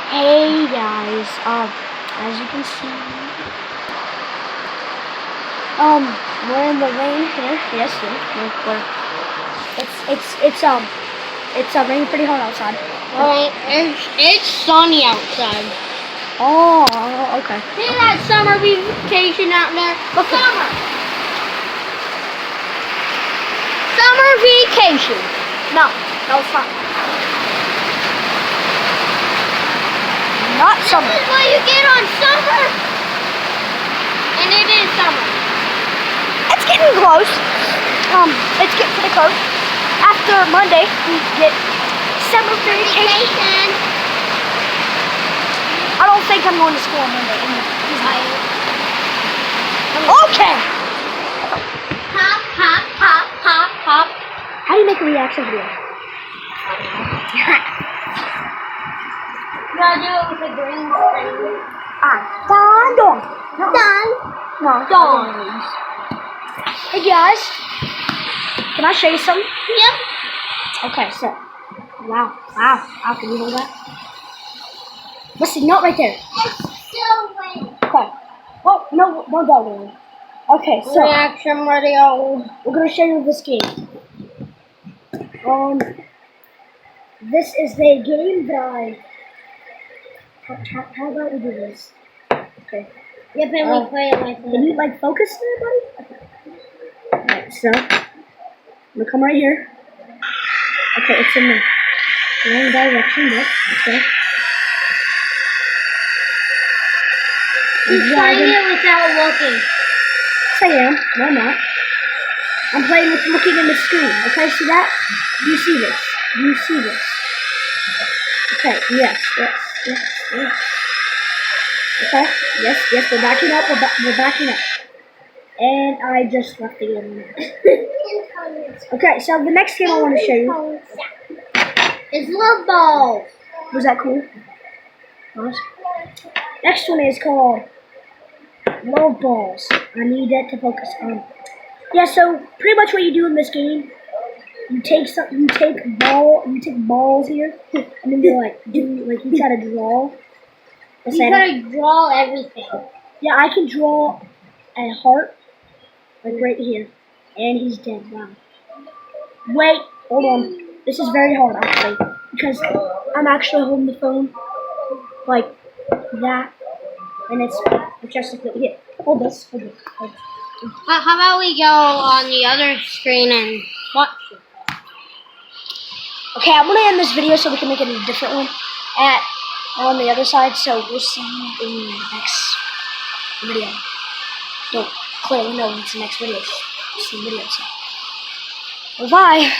Hey guys, as you can see, we're in the rain here. Yes, it's raining pretty hard outside. Alright, it's sunny outside. Oh, okay. See that summer vacation out there? Okay. Summer vacation. No, it's not. Not summer. This is what you get on summer. And it is summer. It's getting close. It's getting pretty close. After Monday, we get summer vacation. I don't think I'm going to school on Monday. Okay. Hop, hop, hop, hop, hop. How do you make a reaction video? You gotta do it with a green screen. Done. No. Dawns. Hey guys, can I show you something? Yep. Okay, so, wow, can you hold that? Listen, not right there. It's so wet. Okay. Oh, no, don't go there. Okay, so, Reaction video. we're gonna show you this game. This is the game that how about we do this? Okay. Yep, and we play it like that. Can you, focus there, buddy? Okay. Alright, so, I'm gonna come right here. Okay, it's in the wrong direction, but let's go. He's playing it without looking. Yes, I am. No, I'm not. I'm playing with looking in the screen. Okay, see that? Do you see this? Do you see this? Okay, yes. Okay, yes, we're backing up, we're backing up. And I just left the game. Okay, so the next game I want to show you. It's love balls. Was that cool? Next one is called Love Balls. I need that to focus on. Yeah, so pretty much what you do in this game, you take balls here, and then you try to draw. You gotta draw everything. Yeah, I can draw a heart, right here, and he's dead. Wow. Wait, hold on. This is very hard actually, because I'm actually holding the phone like that, and it's just like here. Hold this. How about we go on the other screen and watch it? Okay, I'm gonna end this video so we can make it a different one on the other side. So we'll see you in the next video. Don't clearly know what's the next video. See the video. So. Bye.